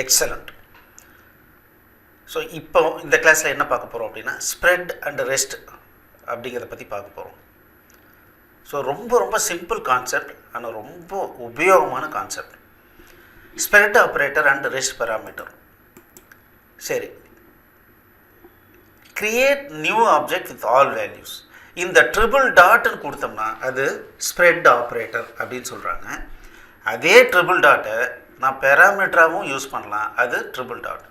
Excellent. So இப்போ இந்த கிளாஸில் என்ன பார்க்க போகிறோம் அப்படின்னா ஸ்ப்ரெட் அண்ட் ரெஸ்ட் அப்படிங்கிறத பற்றி பார்க்க போகிறோம். ஸோ ரொம்ப சிம்பிள் கான்செப்ட், ஆனால் ரொம்ப உபயோகமான concept. Spread operator and rest parameter. சரி, create new object with all values. இந்த ட்ரிபிள் டாட்னு கொடுத்தோம்னா அது ஸ்ப்ரெட் ஆப்ரேட்டர் அப்படின்னு சொல்கிறாங்க. அதே ட்ரிபிள் டாட்டை நான் பேராமீட்டராகவும் யூஸ் பண்ணலாம், அது ட்ரிபிள் டாட்.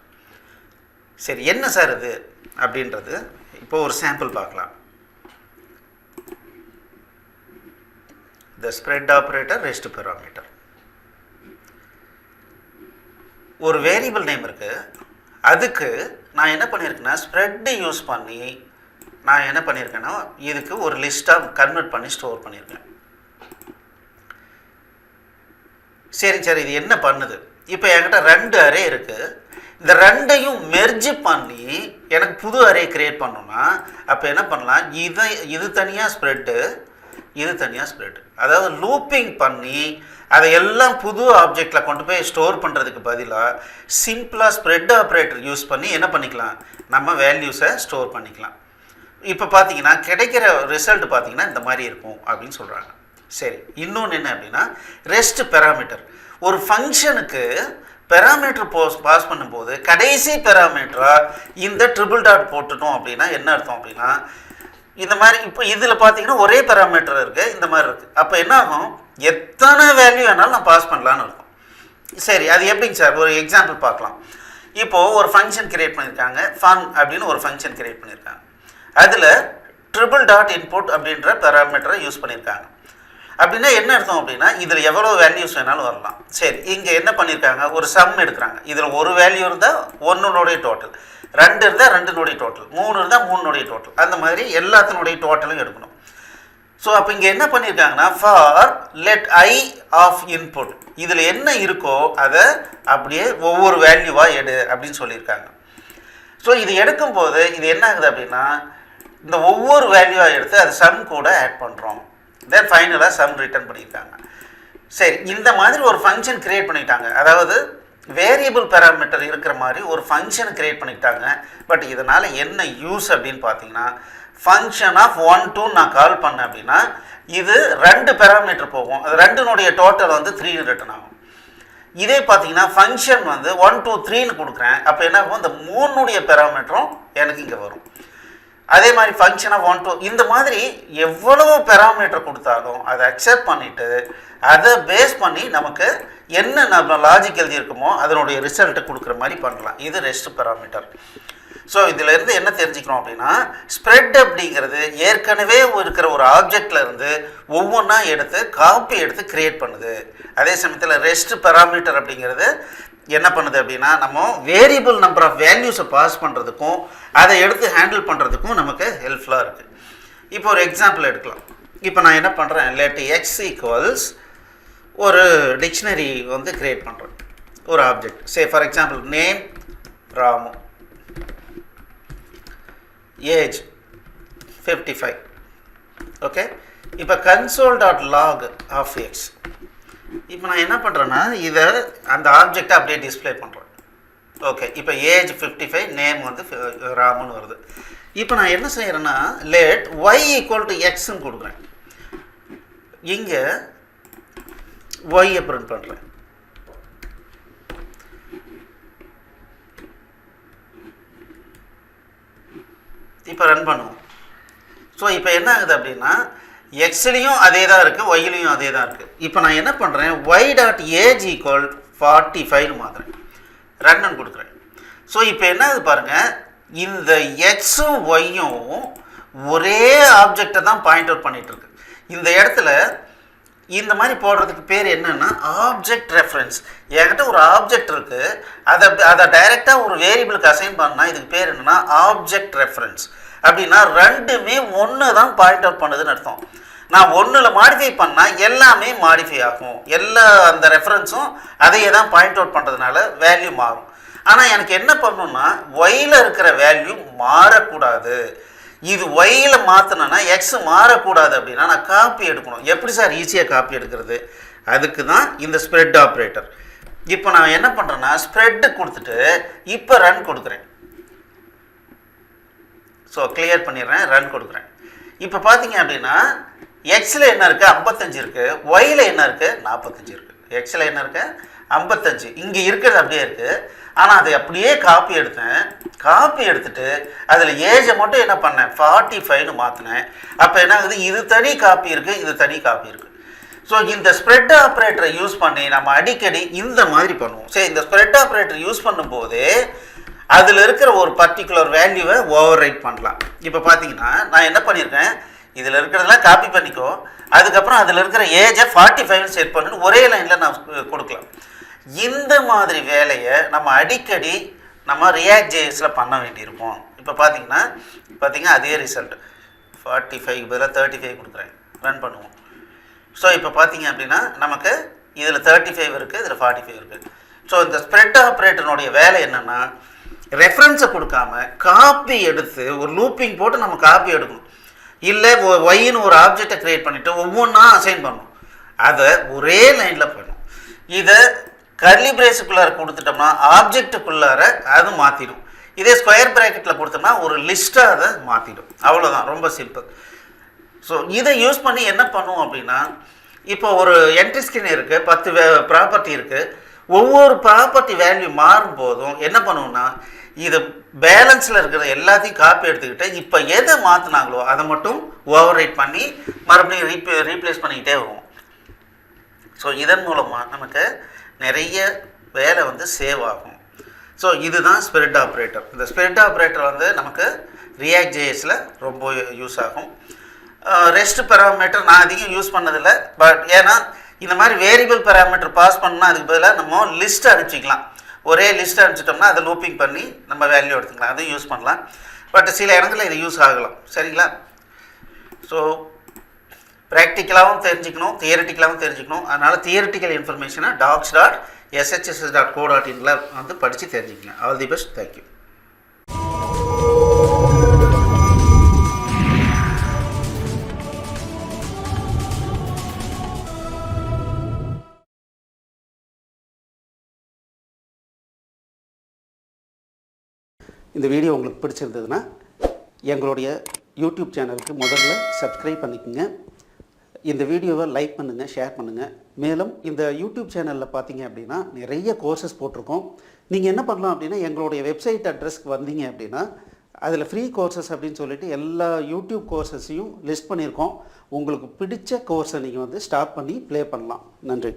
சரி, என்ன சார் இது அப்படின்றது இப்போ ஒரு சாம்பிள் பார்க்கலாம். த ஸ்ப்ரெட் ஆப்ரேட்டர் ரெஸ்ட் பேராமீட்டர். ஒரு வேரியபிள் நேம் இருக்குது, அதுக்கு நான் என்ன பண்ணியிருக்கேன்னா ஸ்ப்ரெட்டு யூஸ் பண்ணி நான் என்ன பண்ணியிருக்கேன்னா இதுக்கு ஒரு லிஸ்ட்டாக கன்வெர்ட் பண்ணி ஸ்டோர் பண்ணியிருக்கேன். சரி, இது என்ன பண்ணுது? இப்போ என்கிட்ட 2 அரே இருக்குது. இந்த 2ஐயும் மெர்ஜ் பண்ணி எனக்கு புது அரே க்ரியேட் பண்ணணும்னா அப்போ என்ன பண்ணலாம், இது தனியாக ஸ்ப்ரெட்டு, இது தனியாக ஸ்ப்ரெட்டு. அதாவது லூப்பிங் பண்ணி அதை எல்லாம் புது ஆப்ஜெக்டில் கொண்டு போய் ஸ்டோர் பண்ணுறதுக்கு பதிலாக சிம்பிளாக ஸ்ப்ரெட் ஆப்ரேட்டர் யூஸ் பண்ணி என்ன பண்ணிக்கலாம், நம்ம வேல்யூஸை ஸ்டோர் பண்ணிக்கலாம். இப்போ பார்த்தீங்கன்னா கிடைக்கிற ரிசல்ட் பார்த்தீங்கன்னா இந்த மாதிரி இருக்கும் அப்படின்னு சொல்கிறாங்க. சரி, இன்னொன்று என்ன அப்படின்னா ரெஸ்ட் பேராமீட்டர். ஒரு ஃபங்க்ஷனுக்கு பேராமீட்டர் பாஸ் பண்ணும்போது கடைசி பேராமீட்டராக இந்த ட்ரிபிள் டாட் போட்டுட்டோம் அப்படின்னா என்ன அர்த்தம் அப்படின்னா இந்த மாதிரி இப்போ இதில் பார்த்தீங்கன்னா ஒரே பேராமீட்டர் இருக்குது, இந்த மாதிரி இருக்குது. அப்போ என்ன ஆகும், எத்தனை வேல்யூ வேணாலும் நான் பாஸ் பண்ணலான்னு இருக்கும். சரி, அது எப்படிங்க சார்? ஒரு எக்ஸாம்பிள் பார்க்கலாம். இப்போது ஒரு ஃபங்க்ஷன் கிரியேட் பண்ணியிருக்காங்க, ஃபன் அப்படின்னு ஒரு ஃபங்க்ஷன் கிரியேட் பண்ணியிருக்காங்க. அதில் ட்ரிபிள் டாட் இன்புட் அப்படின்ற பேராமீட்டரை யூஸ் பண்ணியிருக்காங்க. அப்படின்னா என்ன அர்த்தம் அப்படின்னா இதில் எவ்வளோ வேல்யூஸ் வேணாலும் வரலாம். சரி, இங்கே என்ன பண்ணியிருக்காங்க, ஒரு சம் எடுக்கிறாங்க. இதில் ஒரு வேல்யூ இருந்தால் 1னுடைய டோட்டல், 2 இருந்தால் 2னுடைய டோட்டல், 3 இருந்தால் 3னுடைய டோட்டல், அந்த மாதிரி எல்லாத்தினுடைய டோட்டலும் எடுக்கணும். ஸோ அப்போ இங்கே என்ன பண்ணியிருக்காங்கன்னா for let i of input, இதில் என்ன இருக்கோ அதை அப்படியே ஒவ்வொரு வேல்யூவாக எடு அப்படின்னு சொல்லியிருக்காங்க. ஸோ இது எடுக்கும்போது இது என்ன ஆகுது அப்படின்னா இந்த ஒவ்வொரு வேல்யூவாக எடுத்து அது சம் கூட ஆட் பண்ணுறோம். தென் ஃபைனலாக சம் ரிட்டர்ன் பண்ணியிருக்காங்க. சரி, இந்த மாதிரி ஒரு ஃபங்க்ஷன் க்ரியேட் பண்ணிட்டாங்க. அதாவது வேரியபிள் பேராமீட்டர் இருக்கிற மாதிரி ஒரு ஃபங்க்ஷன் க்ரியேட் பண்ணிட்டாங்க. பட் இதனால் என்ன யூஸ் அப்படின்னு பார்த்தீங்கன்னா ஃபங்க்ஷன் ஆஃப் 1 2 நான் கால் பண்ணேன் அப்படின்னா இது 2 பேராமீட்டர் போகும், அது 2னுடைய டோட்டல் வந்து 3 ரிட்டர்ன் ஆகும். இதே பார்த்தீங்கன்னா ஃபங்க்ஷன் வந்து 1 2 3ன்னு கொடுக்குறேன், அப்போ என்ன ஆகும், இந்த 3னுடைய பேராமீட்டரும் எனக்கு இங்கே வரும். அதே மாதிரி ஃபங்க்ஷன் ஆஃப் 1 2 இந்த மாதிரி எவ்வளவு பேராமீட்டர் கொடுத்தாலும் அதை அக்செப்ட் பண்ணிவிட்டு அதை பேஸ் பண்ணி நமக்கு என்ன நம்ம லாஜிக் எழுதியிருக்குமோ அதனுடைய ரிசல்ட்டை கொடுக்குற மாதிரி பண்ணலாம். இது ரெஸ்ட் பேராமீட்டர். ஸோ இதிலேருந்து என்ன தெரிஞ்சுக்கிறோம் அப்படின்னா ஸ்ப்ரெட் அப்படிங்கிறது ஏற்கனவே இருக்கிற ஒரு ஆப்ஜெக்ட்லேருந்து ஒவ்வொன்றா காப்பி எடுத்து க்ரியேட் பண்ணுது. அதே சமயத்தில் ரெஸ்ட் பேராமீட்டர் அப்படிங்கிறது என்ன பண்ணுது அப்படின்னா நம்ம வேரியபிள் நம்பர் ஆஃப் வேல்யூஸை பாஸ் பண்ணுறதுக்கும் அதை எடுத்து ஹேண்டில் பண்ணுறதுக்கும் நமக்கு ஹெல்ப்ஃபுல்லாக இருக்குது. இப்போ ஒரு எக்ஸாம்பிள் எடுக்கலாம். இப்போ நான் என்ன பண்ணுறேன், லெட் எக்ஸ் ஈக்குவல்ஸ் ஒரு டிக்ஷனரி வந்து க்ரியேட் பண்ணுறேன், ஒரு object. Say for example name Ramu, age 55. Okay, இப்போ console.log ஆஃப் எக்ஸ். இப்போ நான் என்ன பண்ணுறேன்னா இதை அந்த ஆப்ஜெக்டை அப்படியே டிஸ்பிளே பண்ணுறேன். ஓகே, இப்போ ஏஜ் 55, நேம் வந்து ராமுன்னு வருது. இப்போ நான் என்ன செய்கிறேன்னா லெட் ஒய் ஈக்குவல் டு எக்ஸ்ன்னு கொடுக்குறேன். இங்கே ஒய்யை பிரிண்ட் பண்ணுறேன். இப்போ ரன் பண்ணுவோம். ஸோ இப்போ என்ன ஆகுது அப்படின்னா எக்ஸ்லேயும் அதே தான் இருக்குது, ஒய்லேயும் அதே தான் இருக்குது. இப்போ நான் என்ன பண்ணுறேன், ஒய் டாட் ஏஜ் ஈக்குவல் 45ன்னு மாற்றுறேன், ரன்னு கொடுக்குறேன். ஸோ இப்போ என்ன ஆகுது பாருங்கள், இந்த எக்ஸும் ஒய்யும் ஒரே ஆப்ஜெக்டை தான் பாயிண்ட் அவுட் பண்ணிகிட்ருக்கு. இந்த இடத்துல இந்த மாதிரி போடுறதுக்கு பேர் என்னென்னா ஆப்ஜெக்ட் ரெஃபரன்ஸ். என்கிட்ட ஒரு ஆப்ஜெக்ட் இருக்குது, அதை டைரெக்டாக ஒரு வேரியபிளுக்கு அசைன் பண்ணால் இதுக்கு பேர் என்னென்னா ஆப்ஜெக்ட் ரெஃபரன்ஸ். அப்படின்னா ரெண்டுமே ஒன்று தான் பாயிண்ட் அவுட் பண்ணுதுன்னு அர்த்தம். நான் ஒன்றில் மாடிஃபை பண்ணால் எல்லாமே மாடிஃபை ஆகும், எல்லா அந்த ரெஃபரன்ஸும் அதையே தான் பாயிண்ட் அவுட் பண்ணுறதுனால வேல்யூ மாறும். ஆனால் எனக்கு என்ன பண்ணணும்னா ஒயில் இருக்கிற வேல்யூ மாறக்கூடாது. இது ஒயில் மாற்றினேன்னா எக்ஸ் மாறக்கூடாது அப்படின்னா நான் காப்பி எடுக்கணும். எப்படி சார் ஈஸியாக காப்பி எடுக்கிறது? அதுக்கு தான் இந்த ஸ்ப்ரெட் ஆப்ரேட்டர். இப்போ நான் என்ன பண்ணுறேன்னா ஸ்ப்ரெட்டு கொடுத்துட்டு இப்போ ரன் கொடுக்குறேன். ஸோ கிளியர் பண்ணிடுறேன், ரன் கொடுக்குறேன். இப்போ பார்த்தீங்க அப்படின்னா எக்ஸில் என்ன இருக்குது 55 இருக்குது, ஒயில் என்ன இருக்குது 45 இருக்குது. எக்ஸில் என்ன இருக்குது 55, இங்கே இருக்கிறது அப்படியே இருக்குது. ஆனால் அதை அப்படியே காப்பி எடுத்தேன். காப்பி எடுத்துட்டு அதில் ஏஜை மட்டும் என்ன பண்ணேன் 45ன்னு மாற்றினேன். அப்போ என்ன ஆகுது, இது தனி காப்பி இருக்குது, இது தனி காப்பி இருக்குது. ஸோ இந்த ஸ்ப்ரெட் ஆப்ரேட்டரை யூஸ் பண்ணி நம்ம அடிக்கடி இந்த மாதிரி பண்ணுவோம். சரி, இந்த ஸ்ப்ரெட் ஆப்ரேட்டர் யூஸ் பண்ணும்போது அதில் இருக்கிற ஒரு பர்டிகுலர் வேல்யூவை ஓவர் ரைட் பண்ணலாம். இப்போ பார்த்தீங்கன்னா நான் என்ன பண்ணியிருக்கேன், இதில் இருக்கிறதெல்லாம் காப்பி பண்ணிக்கோ, அதுக்கப்புறம் அதில் இருக்கிற ஏஜை 45 செட் பண்ணுன்னு ஒரே லைனில் நான் கொடுக்கலாம். இந்த மாதிரி வேலையை நம்ம அடிக்கடி நம்ம ReactJSல பண்ண வேண்டியிருக்கும். இப்போ பார்த்தீங்கன்னா அதே ரிசல்ட் 45க்கு பதிலாக 35 கொடுக்குறேன், ரன் பண்ணுவோம். ஸோ இப்போ பார்த்தீங்க அப்படின்னா நமக்கு இதில் 35 இருக்குது, இதில் 45 இருக்குது. ஸோ இந்த ஸ்ப்ரெட் ஆப்ரேட்டனுடைய வேலை என்னென்னா ரெஃபரன்ஸை கொடுக்காம காப்பி எடுத்து ஒரு லூப்பிங் போட்டு நம்ம காப்பி எடுக்கணும். இல்லை ஒய்ன்னு ஒரு ஆப்ஜெக்டை க்ரியேட் பண்ணிவிட்டு ஒவ்வொன்றா அசைன் பண்ணணும். அதை ஒரே லைனில் பண்ணணும். இதை கர்லி பிரேஸுக்குள்ளார கொடுத்துட்டோம்னா ஆப்ஜெக்டுக்குள்ளார அது மாற்றிடும். இதே ஸ்கொயர் ப்ராக்கெட்டில் கொடுத்தோம்னா ஒரு லிஸ்ட்டாக அதை மாற்றிடும். அவ்வளோதான், ரொம்ப சிம்பிள். ஸோ இதை யூஸ் பண்ணி என்ன பண்ணுவோம் அப்படின்னா, இப்போ ஒரு என்ட்ரி ஸ்கிரீன் இருக்குது, 10 ப்ராப்பர்ட்டி இருக்குது. ஒவ்வொரு ப்ராப்பர்ட்டி வேல்யூ மாறும் போதும் என்ன பண்ணுவோம்னா இது பேலன்ஸில் இருக்கிற எல்லாத்தையும் காப்பி எடுத்துக்கிட்டு இப்போ எதை மாற்றினாங்களோ அதை மட்டும் ஓவர் ரைட் பண்ணி மறுபடியும் ரீப்ளேஸ் பண்ணிக்கிட்டே வருவோம். ஸோ இதன் மூலமாக நமக்கு நிறைய வேலை வந்து சேவ் ஆகும். ஸோ இதுதான் ஸ்ப்ரெட் ஆப்ரேட்டர். இந்த ஸ்ப்ரெட் ஆப்ரேட்டர் வந்து நமக்கு ReactJSல ரொம்ப யூஸ் ஆகும். ரெஸ்ட் பேராமீட்டர் நான் அதிகம் யூஸ் பண்ணதில்லை. பட் ஏன்னா இந்த மாதிரி வேரியபிள் பேராமீட்டர் பாஸ் பண்ணால் அதுக்கு பதிலாக நம்ம லிஸ்ட் அனுப்பிச்சிக்கலாம். ஒரே லிஸ்ட் அனுப்பிச்சிட்டோம்னா அதை லூப்பிங் பண்ணி நம்ம வேல்யூ எடுத்துக்கலாம், அதையும் யூஸ் பண்ணலாம். பட் சில இடங்களில் இது யூஸ் ஆகலாம். சரிங்களா? ஸோ ப்ராக்டிக்கலாகவும் தெரிஞ்சுக்கணும், தியரட்டிக்கலாகவும் தெரிஞ்சுக்கணும். அதனால் தியரட்டிக்கல் இன்ஃபர்மேஷனை docs.shss.co.inல வந்து படித்து தெரிஞ்சுக்கங்க. All the best. தேங்க்யூ. இந்த வீடியோ உங்களுக்கு பிடிச்சிருந்ததுன்னா எங்களுடைய யூடியூப் சேனலுக்கு முதல்ல சப்ஸ்கிரைப் பண்ணிக்கோங்க. இந்த வீடியோவை லைக் பண்ணுங்கள், ஷேர் பண்ணுங்கள். மேலும் இந்த யூடியூப் சேனலில் பார்த்தீங்க அப்படின்னா நிறைய கோர்சஸ் போட்டிருக்கோம். நீங்கள் என்ன பண்ணலாம் அப்படின்னா எங்களுடைய வெப்சைட் அட்ரஸ்க்கு வந்தீங்க அப்படின்னா அதில் ஃப்ரீ கோர்சஸ் அப்படின்னு சொல்லிட்டு எல்லா யூடியூப் கோர்சஸையும் லிஸ்ட் பண்ணியிருக்கோம். உங்களுக்கு பிடிச்ச கோர்ஸை நீங்கள் வந்து ஸ்டார்ட் பண்ணி ப்ளே பண்ணலாம். நன்றி.